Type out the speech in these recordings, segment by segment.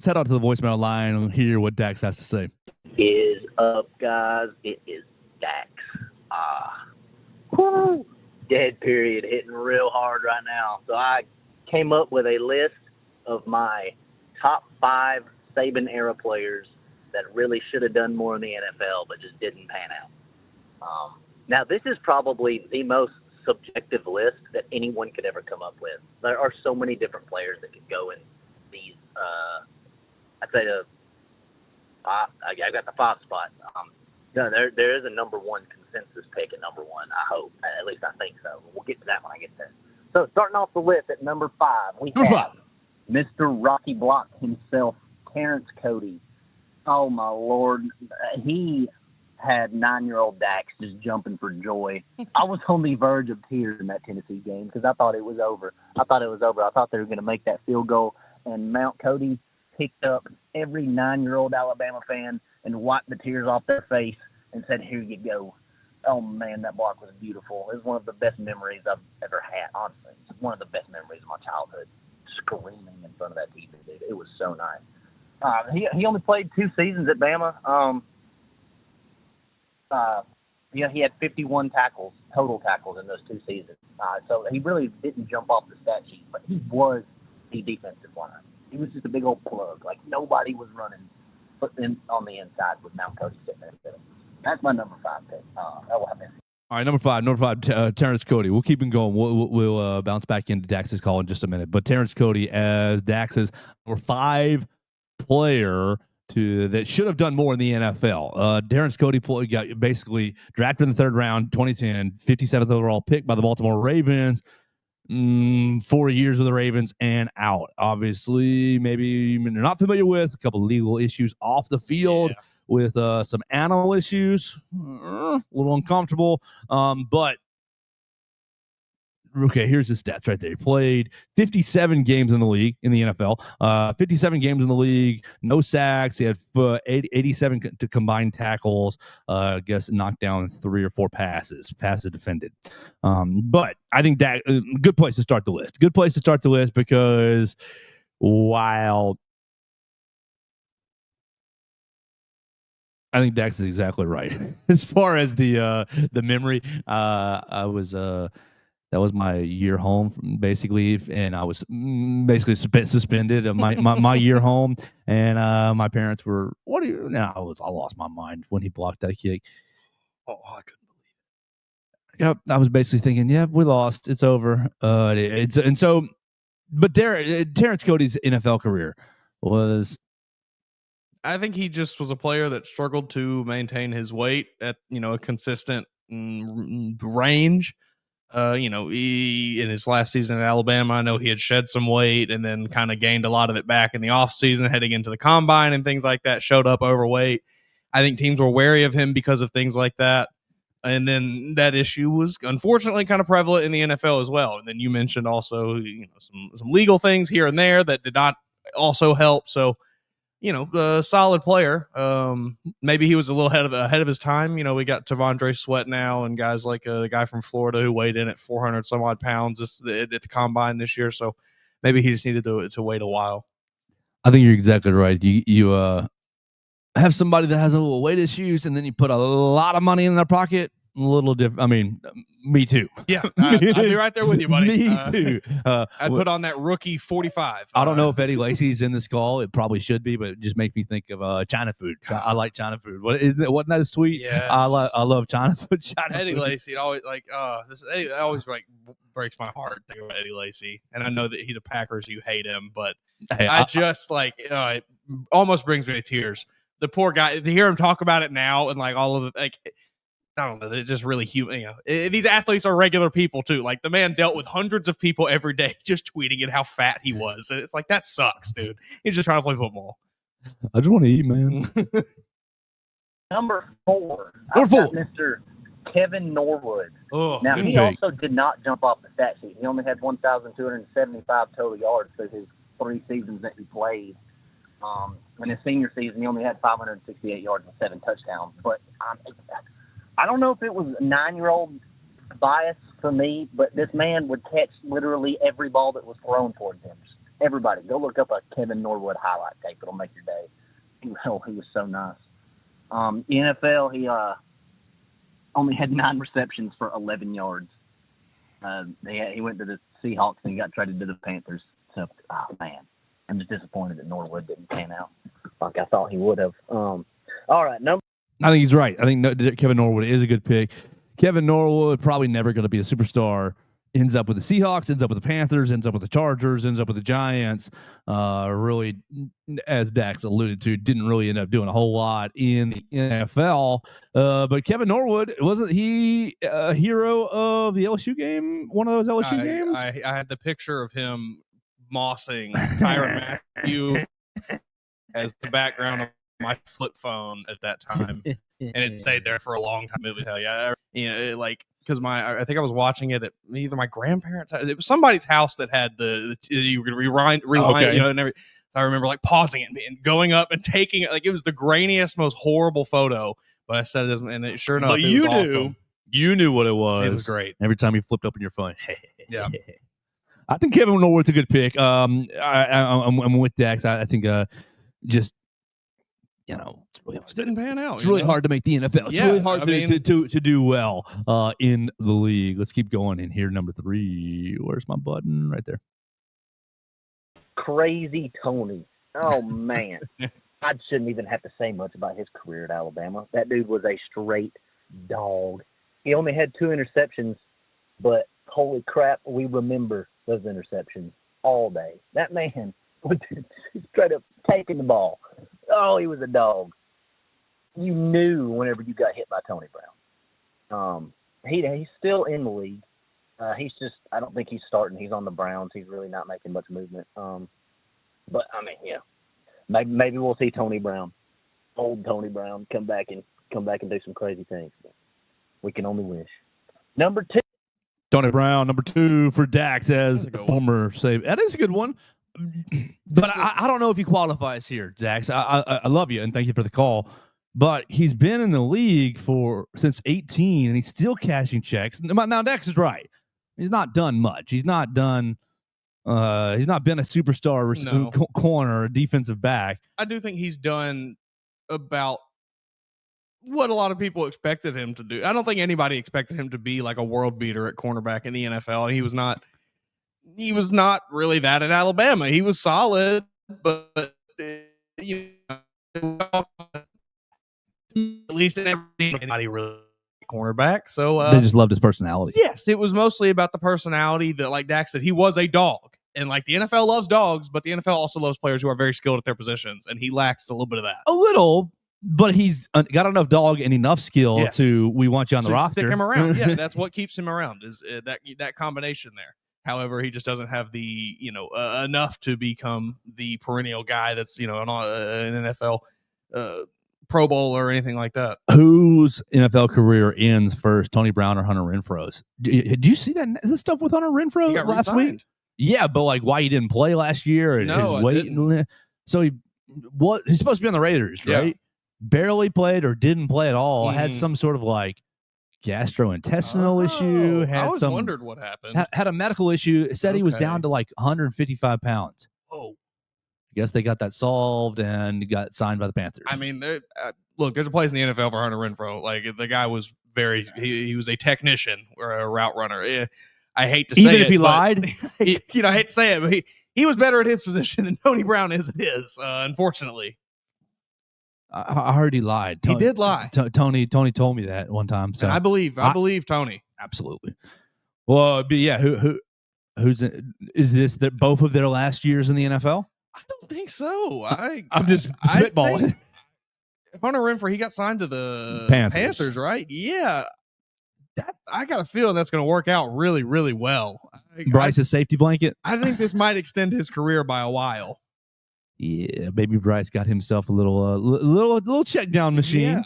Let's head out to the voicemail line and hear what Dax has to say. Is up, guys? It is Dax. Whoo! Dead period hitting real hard right now. So I came up with a list of my top 5 Saban era players that really should have done more in the NFL, but just didn't pan out. Now, this is probably the most subjective list that anyone could ever come up with. There are so many different players that could go in these. I'd say I got the 5 spot. No, there is a number 1 consensus pick at number 1. I hope, at least I think so. We'll get to that when I get there. So starting off the list at number 5, we have Mr. Rocky Block himself, Terrence Cody. Oh my Lord, he had 9-year-old Dax just jumping for joy. I was on the verge of tears in that Tennessee game because I thought it was over. I thought they were going to make that field goal, and Mount Cody picked up every 9-year-old Alabama fan and wiped the tears off their face and said, "Here you go." Oh, man, that block was beautiful. It was one of the best memories I've ever had, honestly. It's one of the best memories of my childhood, screaming in front of that TV, dude. It was so nice. He only played 2 seasons at Bama. He had 51 total tackles in those 2 seasons. So he really didn't jump off the stat sheet, but he was the defensive line. He was just a big old plug. Like, nobody was running on the inside with Mount Cody sitting there. That's my number 5 pick. All right, number five, Terrence Cody. We'll keep him going. We'll bounce back into Dax's call in just a minute. But Terrence Cody as Dax's number 5 player that should have done more in the NFL. Terrence Cody got basically drafted in the 3rd round, 2010, 57th overall pick by the Baltimore Ravens. 4 years with the Ravens and out. Obviously, maybe you're not familiar with a couple of legal issues off the field with some animal issues. A little uncomfortable. But okay, here's his stats right there. He played 57 games in the league, in the NFL. 57 games in the league, no sacks. He had 87 to combined tackles. I guess knocked down 3 or 4 passes defended. But I think that good place to start the list. Good place to start the list because while I think Dax is exactly right as far as the memory. That was my year home, basically, and I was basically suspended my year home, and my parents were, "What are you?" Now I lost my mind when he blocked that kick. Oh, I couldn't believe it. Yep, I was basically thinking, "Yeah, we lost. It's over." But Terrence Cody's NFL career was. I think he just was a player that struggled to maintain his weight at a consistent range. He in his last season at Alabama, I know he had shed some weight and then kind of gained a lot of it back in the offseason, heading into the combine and things like that, showed up overweight. I think teams were wary of him because of things like that. And then that issue was unfortunately kind of prevalent in the NFL as well. And then you mentioned also, some legal things here and there that did not also help. So, a solid player. Maybe he was a little ahead of his time. We got T'Vondre Sweat now and guys like the guy from Florida who weighed in at 400 some odd pounds at the combine this year. So maybe he just needed to wait a while. I think you're exactly right. You have somebody that has a little weight issues, and then you put a lot of money in their pocket. A little different. I mean, me too. Yeah, I'd be right there with you, buddy. Me too. I'd put on that rookie 45. I don't know if Eddie Lacy's in this call. It probably should be, but it just makes me think of China food. I like China food. Wasn't that his tweet? Yes. I love China food. Eddie Lacy. It always it always breaks my heart thinking about Eddie Lacy, and I know that he's a Packers. You hate him, but hey, it almost brings me to tears. The poor guy. To hear him talk about it now and like all of the I don't know. They're just really human. These athletes are regular people too. Like the man dealt with hundreds of people every day, just tweeting at how fat he was, and it's like that sucks, dude. He's just trying to play football. I just want to eat, man. Number 4, I've got Mr. Kevin Norwood. Now he also did not jump off the stat sheet. He only had 1,275 total yards through his 3 seasons that he played. In his senior season, he only had 568 yards and 7 touchdowns. But I don't know if it was a 9-year-old bias for me, but this man would catch literally every ball that was thrown towards him. Everybody, go look up a Kevin Norwood highlight tape. It'll make your day. He was so nice. NFL, he only had 9 receptions for 11 yards. He went to the Seahawks and he got traded to the Panthers. So, man, I'm just disappointed that Norwood didn't pan out like I thought he would have. All right, I think he's right. I think Kevin Norwood is a good pick. Kevin Norwood probably never going to be a superstar. Ends up with the Seahawks, ends up with the Panthers, ends up with the Chargers, ends up with the Giants. Really, as Dax alluded to, didn't really end up doing a whole lot in the NFL. But Kevin Norwood, wasn't he a hero of the LSU game? One of those LSU games? I had the picture of him mossing Tyrann Mathieu as the background of my flip phone at that time, and it stayed there for a long time. It was hell yeah, because I think I was watching it at either my grandparents' house. It was somebody's house that had you could rewind, okay. and everything. So I remember pausing it and going up and taking it. It was the grainiest, most horrible photo. But I said it, and sure enough, but you knew. You knew what it was. It was great. Every time you flipped open your phone. Yeah. I think Kevin Norwood's a good pick. I'm with Dax. I think just It didn't pan out. It's really hard to make the NFL. It's really hard to do well in the league. Let's keep going in here. Number 3. Where's my button? Right there. Crazy Tony. Oh, man. I shouldn't even have to say much about his career at Alabama. That dude was a straight dog. He only had 2 interceptions, but holy crap, we remember those interceptions all day. That man was straight up taking the ball. Oh, he was a dog. You knew whenever you got hit by Tony Brown. He's still in the league. I don't think he's starting. He's on the Browns. He's really not making much movement. But I mean, yeah, maybe we'll see Tony Brown, old Tony Brown, come back and do some crazy things. We can only wish. Number 2. Tony Brown, number 2 for Dax as former save. That is a good one. But I don't know if he qualifies here, Dax. I love you and thank you for the call. But he's been in the league since 18 and he's still cashing checks. Now Dax is right. He's not done much. He's not done. He's not been a superstar corner, a defensive back. I do think he's done about what a lot of people expected him to do. I don't think anybody expected him to be like a world beater at cornerback in the NFL, and he was not. He was not really that at Alabama. He was solid, but at least anybody really cornerback. So they just loved his personality. Yes, it was mostly about the personality that, like Dax said, he was a dog. And like the NFL loves dogs, but the NFL also loves players who are very skilled at their positions, and he lacks a little bit of that. A little, but he's got enough dog and enough skill we want you on the roster. Stick him around. Yeah, that's what keeps him around is that combination there. However, he just doesn't have the enough to become the perennial guy that's an NFL Pro Bowl or anything like that. Whose NFL career ends first, Tony Brown or Hunter Renfro's? Did you see that? Is this stuff with Hunter Renfro last week? Yeah, but like why he didn't play last year and his weight. So he's supposed to be on the Raiders, right? Yeah. Barely played or didn't play at all. Had some sort of like gastrointestinal issue. I wondered what happened. Had a medical issue. Said he was down to like 155 pounds. Oh. I guess they got that solved and got signed by the Panthers. I mean, look, there's a place in the NFL for Hunter Renfro. Like the guy was he was a technician or a route runner. I hate to say even it, if he lied, I hate to say it, but he was better at his position than Tony Brown is at his. Unfortunately, I heard he lied. He did lie. Tony told me that one time. So and I believe Tony. Absolutely. Well, but yeah, is this that both of their last years in the NFL? I don't think so. I'm just spitballing. Hunter Renfro, he got signed to the Panthers, right? Yeah. I got a feeling that's going to work out really, really well. Bryce's safety blanket. I think this might extend his career by a while. Yeah, baby Bryce got himself a little check down machine. Yeah.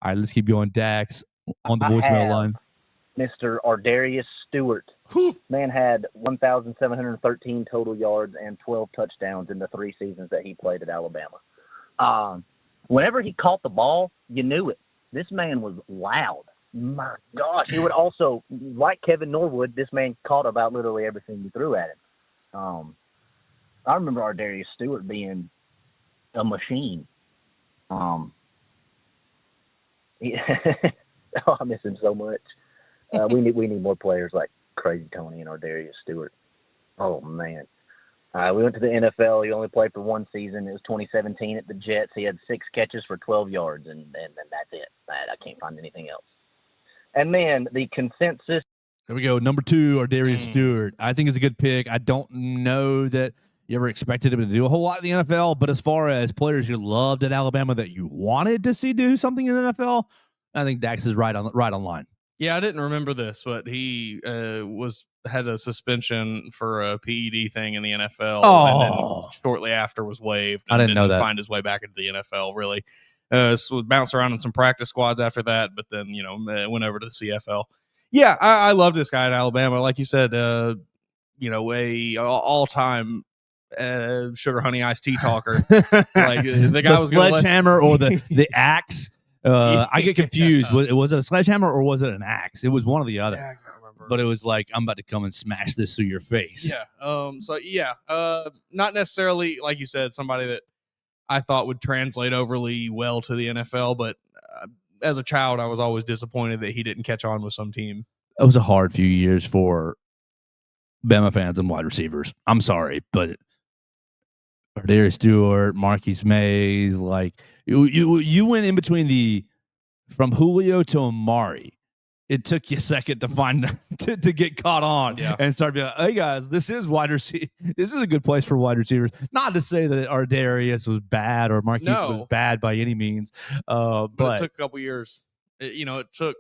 All right, let's keep going. Dax on the voicemail line. Mr. Ardarius Stewart. Man had 1,713 total yards and 12 touchdowns in the 3 seasons that he played at Alabama. Whenever he caught the ball, you knew it. This man was loud. My gosh. He would also, like Kevin Norwood, this man caught about literally everything you threw at him. I remember our Darius Stewart being a machine. He, oh, I miss him so much. We need more players like Crazy Tony and our Darius Stewart. Oh man. We went to the NFL. He only played for one season. It was 2017 at the Jets. He had 6 catches for 12 yards, and that's it. I can't find anything else. And then the consensus. There we go. Number 2, Darius Stewart. I think it's a good pick. I don't know that you ever expected him to do a whole lot in the NFL, but as far as players you loved at Alabama that you wanted to see do something in the NFL, I think Dax is right on line. Yeah, I didn't remember this, but he had a suspension for a PED thing in the NFL, and then shortly after was waived. And I didn't know that. Find his way back into the NFL, really. So bounced around in some practice squads after that, but then went over to the CFL. Yeah, I love this guy at Alabama. Like you said, a all-time sugar honey iced tea talker. Like the guy was sledgehammer or the axe. I get confused. Was it a sledgehammer or was it an axe? It was one or the other. Yeah, I can't remember. But it was like, I'm about to come and smash this through your face. Yeah. Not necessarily, like you said, somebody that I thought would translate overly well to the NFL, but as a child, I was always disappointed that he didn't catch on with some team. It was a hard few years for Bama fans and wide receivers. I'm sorry, but Darius Stewart, Marquise Mays, like you went in between from Julio to Amari. It took you a second to find to get caught on and start being like, hey guys, this is wide receiver. This is a good place for wide receivers. Not to say that our Darius was bad or Marquise was bad by any means, but it took a couple years. It took,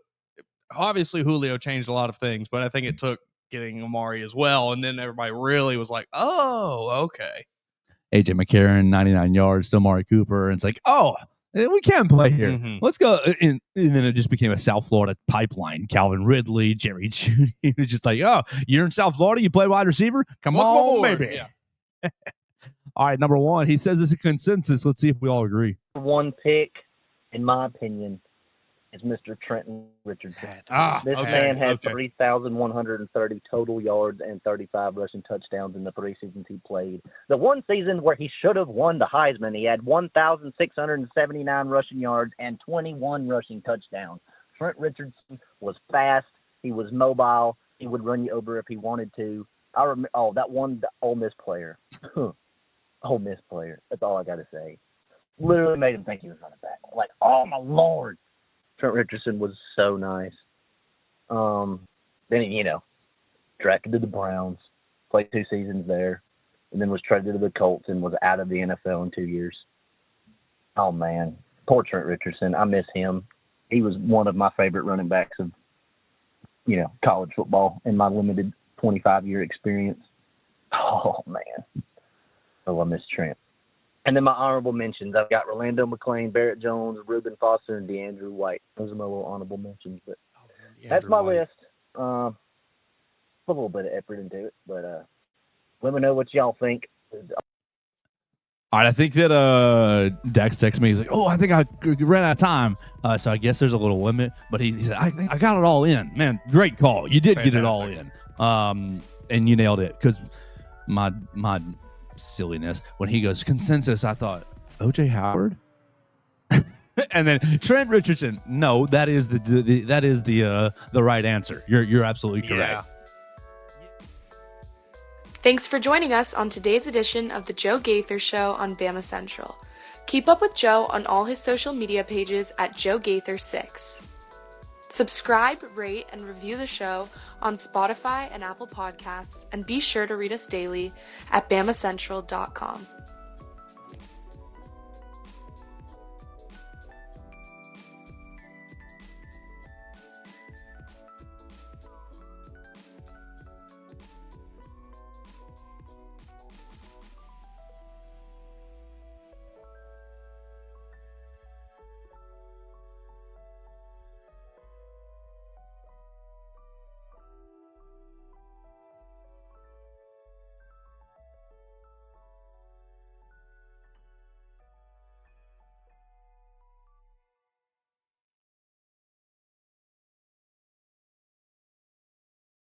obviously Julio changed a lot of things, but I think it took getting Amari as well, and then everybody really was like, oh, okay. AJ McCarron, 99 yards to Amari Cooper, and it's like, oh, we can play here. Mm-hmm. Let's go. And then it just became a South Florida pipeline. Calvin Ridley, Jerry Jeudy. It was just like, oh, you're in South Florida? You play wide receiver? Come on, baby. Yeah. All right, number 1. He says it's a consensus. Let's see if we all agree. One pick, in my opinion, is Mr. Trenton Richardson. This man had 3,130 total yards and 35 rushing touchdowns in the 3 seasons he played. The one season where he should have won the Heisman, he had 1,679 rushing yards and 21 rushing touchdowns. Trent Richardson was fast. He was mobile. He would run you over if he wanted to. I remember. Oh, that one Ole Miss player. Ole Miss player. That's all I got to say. Literally made him think he was running back. Like, oh my Lord. Trent Richardson was so nice. Then he, drafted to the Browns, played 2 seasons there, and then was traded to the Colts and was out of the NFL in 2 years. Oh man, poor Trent Richardson. I miss him. He was one of my favorite running backs of, college football in my limited 25-year experience. Oh man. Oh, I miss Trent. And then my honorable mentions, I've got Rolando McClain, Barrett Jones, Reuben Foster, and DeAndre White. Those are my little honorable mentions. But that's my list. A little bit of effort into it, but let me know what y'all think. All right, I think that Dax texted me. He's like, "Oh, I think I ran out of time, so I guess there's a little limit." But he said, "I think I got it all in." Man, great call. You did get it all in, and you nailed it. Because my silliness when he goes consensus, I thought OJ Howard, and then Trent Richardson. No, that is the right answer. You're absolutely correct. Yeah. Thanks for joining us on today's edition of the Joe Gaither Show on Bama Central. Keep up with Joe on all his social media pages at Joe Gaither6. Subscribe, rate, and review the show on Spotify and Apple Podcasts, and be sure to read us daily at BamaCentral.com.